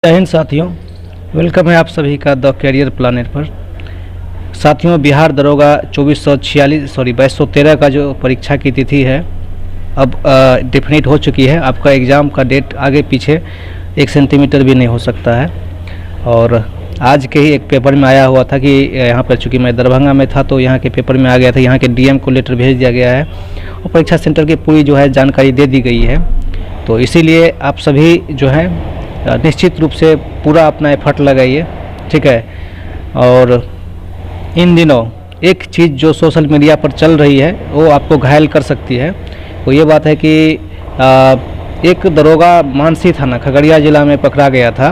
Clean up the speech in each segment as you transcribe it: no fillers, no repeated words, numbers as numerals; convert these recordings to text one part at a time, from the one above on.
जय हिंद साथियों, वेलकम है आप सभी का द कैरियर प्लानेट पर। साथियों, बिहार दरोगा 2213 का जो परीक्षा की तिथि है अब डिफिनिट हो चुकी है। आपका एग्ज़ाम का डेट आगे पीछे 1 सेंटीमीटर भी नहीं हो सकता है। और आज के ही एक पेपर में आया हुआ था कि यहाँ पर, चूँकि मैं दरभंगा में था तो यहाँ के पेपर में आ गया था, यहाँ के डीएम को लेटर भेज दिया गया है और परीक्षा सेंटर की पूरी जो है जानकारी दे दी गई है। तो इसीलिए आप सभी जो है निश्चित रूप से पूरा अपना एफर्ट लगाइए, ठीक है। और इन दिनों एक चीज़ जो सोशल मीडिया पर चल रही है वो आपको घायल कर सकती है। वो ये बात है कि एक दरोगा मानसी थाना खगड़िया ज़िला में पकड़ा गया था।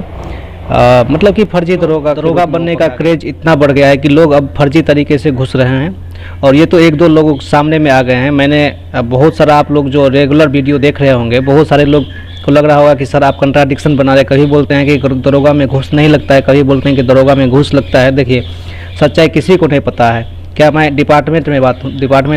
मतलब कि फर्जी दरोगा बनने का क्रेज इतना बढ़ गया है कि लोग अब फर्जी तरीके से घुस रहे हैं। और ये तो एक दो लोग सामने में आ गए हैं। मैंने बहुत सारा, आप लोग जो रेगुलर वीडियो देख रहे होंगे, बहुत सारे लोग को लग रहा होगा कि सर आप कंट्राडिक्शन बना रहे। कभी बोलते हैं कि दरोगा में घूस नहीं लगता है, कभी बोलते हैं कि दरोगा में घूस लगता है। देखिए, सच्चाई किसी को नहीं पता है। क्या मैं डिपार्टमेंट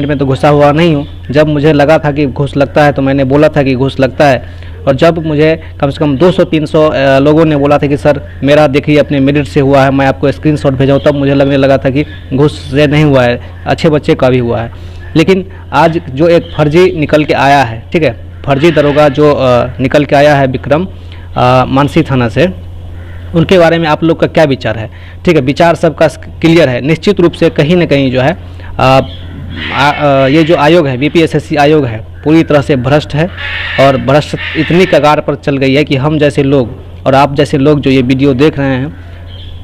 में तो घुसा हुआ नहीं हूँ। जब मुझे लगा था कि घूस लगता है तो मैंने बोला था कि घूस लगता है। और जब मुझे कम से कम 200-300 लोगों ने बोला था कि सर मेरा देखिए अपने मेरिट से हुआ है, मैं आपको स्क्रीनशॉट भेजाऊँ, तब मुझे लगने लगा था कि घूस से नहीं हुआ है, अच्छे बच्चे का भी हुआ है। लेकिन आज जो एक फर्जी निकल के आया है, ठीक है, फर्जी दरोगा जो निकल के आया है विक्रम मानसी थाना से, उनके बारे में आप लोग का क्या विचार है? ठीक है, विचार सबका क्लियर है। निश्चित रूप से कहीं ना कहीं जो है ये जो आयोग है, बीपीएसएससी आयोग है, पूरी तरह से भ्रष्ट है। और भ्रष्ट इतनी कगार पर चल गई है कि हम जैसे लोग और आप जैसे लोग जो ये वीडियो देख रहे हैं,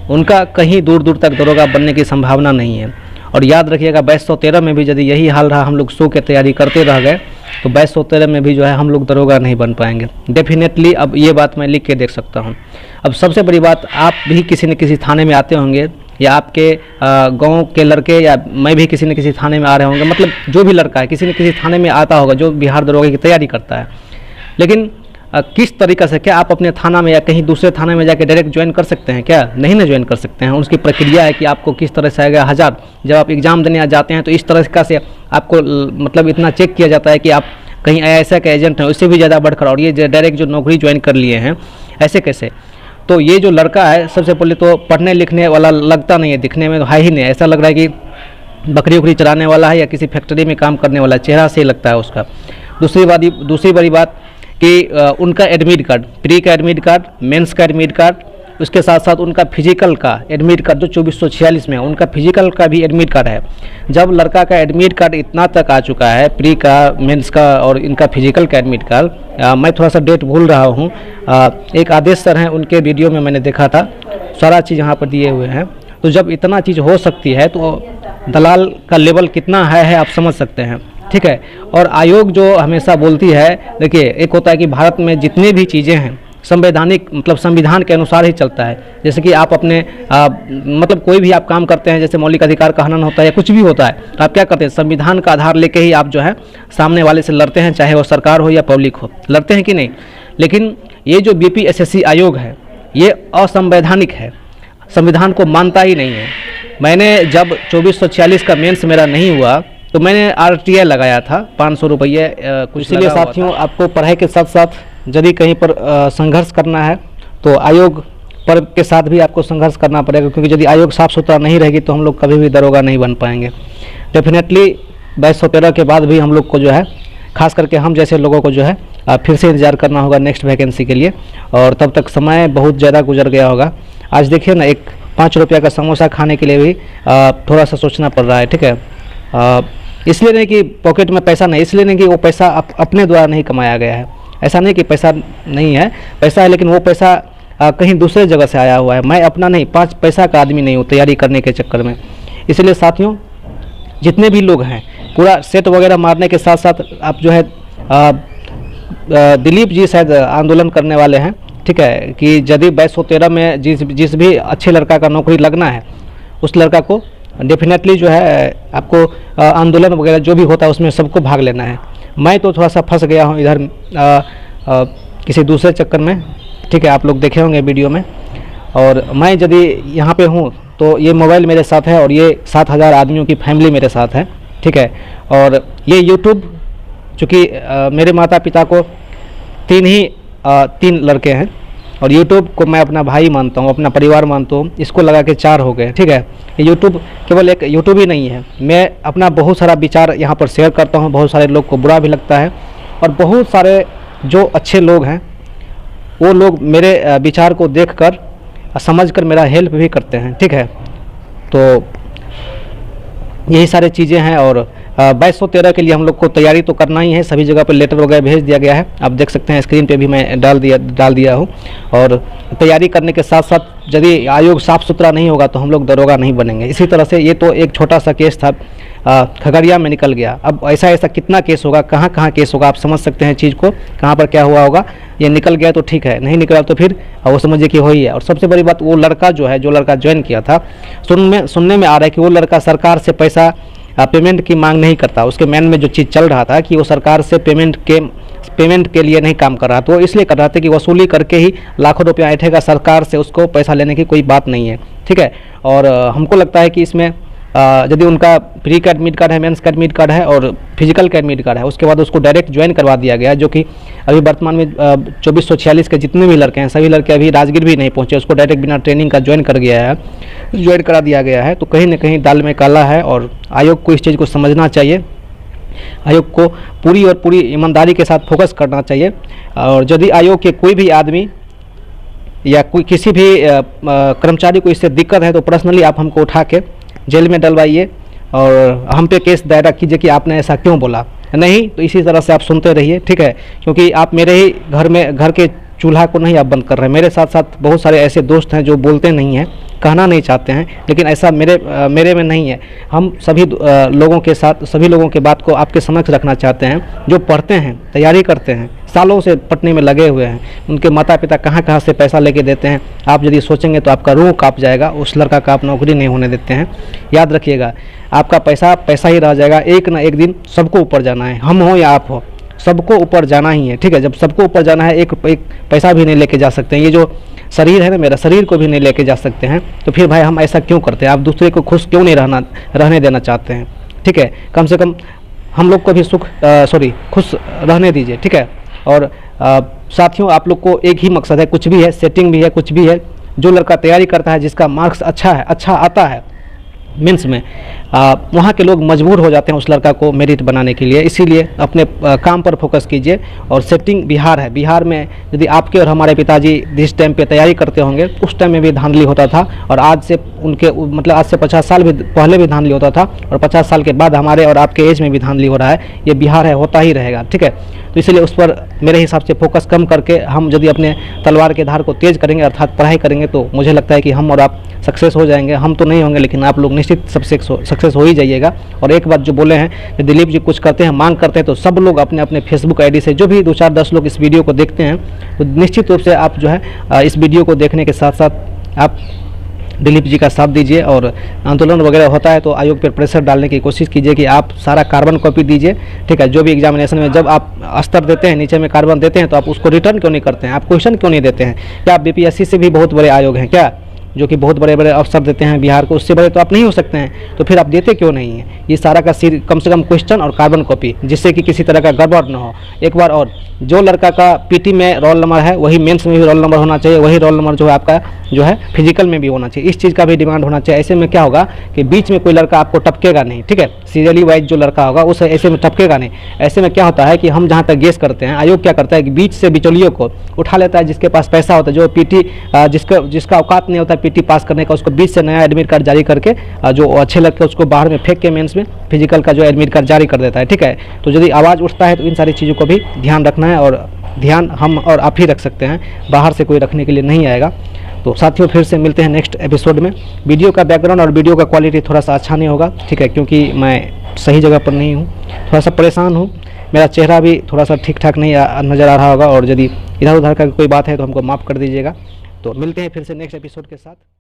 उनका कहीं दूर दूर तक दरोगा बनने की संभावना नहीं है। और याद रखिएगा, 2213 में भी यदि यही हाल रहा, हम लोग शो की तैयारी करते रह गए, तो 2213 में भी जो है हम लोग दरोगा नहीं बन पाएंगे डेफिनेटली। अब ये बात मैं लिख के देख सकता हूँ। अब सबसे बड़ी बात, आप भी किसी न किसी थाने में आते होंगे, या आपके गांव के लड़के, या मैं भी किसी न किसी थाने में आ रहे होंगे। मतलब जो भी लड़का है किसी न किसी थाने में आता होगा जो बिहार दरोगा की तैयारी करता है। लेकिन किस तरीक़ा से, क्या आप अपने थाना में या कहीं दूसरे थाने में जाके डायरेक्ट ज्वाइन कर सकते हैं? क्या नहीं ना ज्वाइन कर सकते हैं। उसकी प्रक्रिया है कि आपको किस तरह से आएगा। जब आप एग्ज़ाम देने जाते हैं तो इस तरह से आपको मतलब इतना चेक किया जाता है कि आप कहीं ऐसा का एजेंट हैं, उससे भी ज़्यादा बढ़कर। और ये डायरेक्ट जो नौकरी ज्वाइन कर लिए हैं, ऐसे कैसे? तो ये जो लड़का है, सबसे पहले तो पढ़ने लिखने वाला लगता नहीं है, दिखने में तो है ही नहीं। ऐसा लग रहा है कि बकरी उकरी चराने वाला है या किसी फैक्ट्री में काम करने वाला, चेहरा से ही लगता है उसका। दूसरी बड़ी बात कि उनका एडमिट कार्ड, प्री का एडमिट कार्ड, मेंस का एडमिट कार्ड, उसके साथ साथ उनका फिजिकल का एडमिट कार्ड जो 2446 में है, उनका फिजिकल का भी एडमिट कार्ड है। जब लड़का का एडमिट कार्ड इतना तक आ चुका है, प्री का, मेंस का और इनका फिजिकल का एडमिट कार्ड, मैं थोड़ा सा डेट भूल रहा हूँ, एक आदेश सर हैं, उनके वीडियो में मैंने देखा था, सारा चीज़ यहाँ पर दिए हुए हैं। तो जब इतना चीज़ हो सकती है तो दलाल का लेवल कितना है आप समझ सकते हैं, ठीक है। और आयोग जो हमेशा बोलती है, देखिए, एक होता है कि भारत में जितनी भी चीज़ें हैं संवैधानिक, मतलब संविधान के अनुसार ही चलता है। जैसे कि आप अपने मतलब कोई भी आप काम करते हैं, जैसे मौलिक अधिकार का हनन होता है या कुछ भी होता है, तो आप क्या करते हैं, संविधान का आधार लेके ही आप जो है सामने वाले से लड़ते हैं, चाहे वो सरकार हो या पब्लिक हो, लड़ते हैं कि नहीं। लेकिन ये जो बीपीएसएससी आयोग है, ये असंवैधानिक है, संविधान को मानता ही नहीं है। मैंने जब 2446 का मेंस मेरा नहीं हुआ तो मैंने RTI लगाया था 500 रुपये कुछ। इसलिए साथियों, आपको पढ़ाई के साथ साथ यदि कहीं पर संघर्ष करना है तो आयोग पर के साथ भी आपको संघर्ष करना पड़ेगा, क्योंकि यदि आयोग साफ सुथरा नहीं रहेगी तो हम लोग कभी भी दरोगा नहीं बन पाएंगे डेफिनेटली। 2213 के बाद भी हम लोग को जो है, खास करके हम जैसे लोगों को जो है फिर से इंतजार करना होगा नेक्स्ट वैकेंसी के लिए। और तब तक समय बहुत ज़्यादा गुजर गया होगा। आज देखिए ना, एक 5 रुपये का समोसा खाने के लिए भी थोड़ा सा सोचना पड़ रहा है, ठीक है। इसलिए नहीं कि पॉकेट में पैसा नहीं, इसलिए नहीं कि वो पैसा अपने द्वारा नहीं कमाया गया है। ऐसा नहीं कि पैसा नहीं है, पैसा है, लेकिन वो पैसा कहीं दूसरे जगह से आया हुआ है। मैं अपना नहीं, 5 पैसा का आदमी नहीं हूँ तैयारी करने के चक्कर में। इसलिए साथियों, जितने भी लोग हैं, पूरा सेट वगैरह मारने के साथ साथ आप जो है दिलीप जी शायद आंदोलन करने वाले हैं, ठीक है, कि यदि 2213 में जिस भी अच्छे लड़का का नौकरी लगना है, उस लड़का को डेफिनेटली जो है आपको आंदोलन वगैरह जो भी होता है उसमें सबको भाग लेना है। मैं तो थोड़ा सा फंस गया हूँ इधर किसी दूसरे चक्कर में, ठीक है, आप लोग देखे होंगे वीडियो में। और मैं यदि यहाँ पे हूँ तो ये मोबाइल मेरे साथ है और ये 7000 आदमियों की फैमिली मेरे साथ है, ठीक है। और ये यूट्यूब, चूँकि मेरे माता पिता को 3 लड़के हैं, और यूट्यूब को मैं अपना भाई मानता हूँ, अपना परिवार मानता हूँ। इसको लगा के 4 हो गए, ठीक है। यूट्यूब केवल एक यूट्यूब ही नहीं है, मैं अपना बहुत सारा विचार यहाँ पर शेयर करता हूँ। बहुत सारे लोग को बुरा भी लगता है और बहुत सारे जो अच्छे लोग हैं वो लोग मेरे विचार को देखकर समझकर मेरा हेल्प भी करते हैं, ठीक है। तो यही सारी चीज़ें हैं और 2213 के लिए हम लोग को तैयारी तो करना ही है। सभी जगह पर लेटर वगैरह भेज दिया गया है, आप देख सकते हैं स्क्रीन पे भी मैं डाल दिया हूँ। और तैयारी करने के साथ साथ यदि आयोग साफ़ सुथरा नहीं होगा तो हम लोग दरोगा नहीं बनेंगे। इसी तरह से ये तो एक छोटा सा केस था, खगड़िया में निकल गया। अब ऐसा कितना केस होगा, कहाँ कहाँ केस होगा, आप समझ सकते हैं चीज़ को, कहाँ पर क्या हुआ होगा। ये निकल गया तो ठीक है, नहीं निकला तो फिर वो समझिए कि वही है। और सबसे बड़ी बात, वो लड़का जो लड़का ज्वाइन किया था, सुनने में आ रहा है कि वो लड़का सरकार से पैसा पेमेंट की मांग नहीं करता। उसके मैन में जो चीज़ चल रहा था कि वो सरकार से पेमेंट के लिए नहीं काम कर रहा, तो इसलिए कर रहा था कि वसूली करके ही लाखों रुपया ऐंठेगा, सरकार से उसको पैसा लेने की कोई बात नहीं है, ठीक है। और हमको लगता है कि इसमें यदि उनका प्री का एडमिट कार्ड है, मेंस का एडमिट कार्ड है और फिजिकल का एडमिट कार्ड है, उसके बाद उसको डायरेक्ट ज्वाइन करवा दिया गया, जो कि अभी वर्तमान में 2446 के जितने भी लड़के हैं सभी लड़के अभी राजगीर भी नहीं पहुंचे, उसको डायरेक्ट बिना ट्रेनिंग का ज्वाइन करा दिया गया है। तो कहीं ना कहीं दाल में काला है और आयोग को इस चीज़ को समझना चाहिए। आयोग को पूरी ईमानदारी के साथ फोकस करना चाहिए। और यदि आयोग के कोई भी आदमी या कोई किसी भी कर्मचारी को इससे दिक्कत है तो पर्सनली आप हमको उठा के जेल में डलवाइए और हम पे केस दायरा कीजिए कि आपने ऐसा क्यों बोला। नहीं तो इसी तरह से आप सुनते रहिए, ठीक है। क्योंकि आप मेरे ही घर के चूल्हा को नहीं आप बंद कर रहे हैं। मेरे साथ साथ बहुत सारे ऐसे दोस्त हैं जो बोलते नहीं हैं, कहना नहीं चाहते हैं, लेकिन ऐसा मेरे में नहीं है। हम सभी लोगों के साथ, सभी लोगों के बात को आपके समक्ष रखना चाहते हैं, जो पढ़ते हैं, तैयारी करते हैं, सालों से पढ़ने में लगे हुए हैं। उनके माता पिता कहाँ कहाँ से पैसा लेके देते हैं, आप यदि सोचेंगे तो आपका रूह काँप जाएगा। उस लड़का का आप नौकरी नहीं होने देते हैं। याद रखिएगा, आपका पैसा ही रह जाएगा। एक ना एक दिन सबको ऊपर जाना है, हम हो या आप हो, सबको ऊपर जाना ही है, ठीक है। जब सबको ऊपर जाना है, एक पैसा भी नहीं लेके जा सकते हैं। ये जो शरीर है ना, मेरा शरीर को भी नहीं लेके जा सकते हैं, तो फिर भाई हम ऐसा क्यों करते हैं? आप दूसरे को खुश क्यों नहीं रहने देना चाहते हैं, ठीक है। कम से कम हम लोग को भी खुश रहने दीजिए, ठीक है। और साथियों, आप लोग को एक ही मकसद है, कुछ भी है, सेटिंग भी है, कुछ भी है, जो लड़का तैयारी करता है, जिसका मार्क्स अच्छा आता है मीन्स में, वहाँ के लोग मजबूर हो जाते हैं उस लड़का को मेरिट बनाने के लिए। इसीलिए अपने काम पर फोकस कीजिए। और सेटिंग बिहार है, बिहार में यदि आपके और हमारे पिताजी जिस टाइम पे तैयारी करते होंगे, उस टाइम में भी धांधली होता था। और आज से 50 साल भी पहले भी धांधली होता था, और 50 साल के बाद हमारे और आपके एज में भी धांधली हो रहा है। ये बिहार है, होता ही रहेगा, ठीक है। तो इसलिए उस पर मेरे हिसाब से फोकस कम करके हम यदि अपने तलवार के धार को तेज करेंगे, अर्थात पढ़ाई करेंगे, तो मुझे लगता है कि हम और आप सक्सेस हो जाएंगे। हम तो नहीं होंगे, लेकिन आप लोग निश्चित सक्सेस हो ही जाइएगा। और एक बात जो बोले हैं कि दिलीप जी कुछ करते हैं, मांग करते हैं, तो सब लोग अपने अपने फेसबुक आईडी से, जो भी 2 4 10 लोग इस वीडियो को देखते हैं, तो निश्चित रूप से आप जो है इस वीडियो को देखने के साथ साथ आप दिलीप जी का साथ दीजिए। और आंदोलन वगैरह होता है तो आयोग पर प्रेशर डालने की कोशिश कीजिए कि आप सारा कार्बन कॉपी दीजिए, ठीक है। जो भी एग्जामिनेशन में जब आप स्तर देते हैं, नीचे में कार्बन देते हैं, तो आप उसको रिटर्न क्यों नहीं करते हैं? आप क्वेश्चन क्यों नहीं देते हैं? क्या आप बीपीएससी से भी बहुत बड़े आयोग हैं क्या, जो कि बहुत बड़े बड़े अफसर देते हैं बिहार को? उससे बड़े तो आप नहीं हो सकते हैं, तो फिर आप देते क्यों नहीं हैं? ये सारा का कम से कम क्वेश्चन और कार्बन कॉपी, जिससे कि किसी तरह का गड़बड़ न हो। एक बार और, जो लड़का का पीटी में रोल नंबर है, वही मेंस में भी रोल नंबर होना चाहिए, वही रोल नंबर जो है आपका जो है फिजिकल में भी होना चाहिए। इस चीज़ का भी डिमांड होना चाहिए। ऐसे में क्या होगा कि बीच में कोई लड़का आपको टपकेगा नहीं, ठीक है। सीरियली वाइज जो लड़का होगा उस ऐसे में टपकेगा नहीं। ऐसे में क्या होता है कि हम जहाँ तक गेस करते हैं, आयोग क्या करता है कि बीच से बिचौलियों को उठा लेता है, जिसके पास पैसा होता है, जो पीटी जिसका औकात नहीं होता पीटी पास करने का, उसको बीच से नया एडमिट कार्ड जारी करके जो अच्छे लगते हैं उसको बाहर में फेंक के मेंस में फिजिकल का जो एडमिट कार्ड जारी कर देता है, ठीक है। तो यदि आवाज़ उठता है तो इन सारी चीज़ों को भी ध्यान रखना है, और ध्यान हम और आप ही रख सकते हैं, बाहर से कोई रखने के लिए नहीं आएगा। तो साथियों, फिर से मिलते हैं नेक्स्ट एपिसोड में। वीडियो का बैकग्राउंड और वीडियो का क्वालिटी थोड़ा सा अच्छा नहीं होगा, ठीक है, क्योंकि मैं सही जगह पर नहीं हूँ, थोड़ा सा परेशान हूँ। मेरा चेहरा भी थोड़ा सा ठीक ठाक नहीं नज़र आ रहा होगा, और यदि इधर उधर का कोई बात है तो हमको माफ़ कर दीजिएगा। तो मिलते हैं फिर से नेक्स्ट एपिसोड के साथ।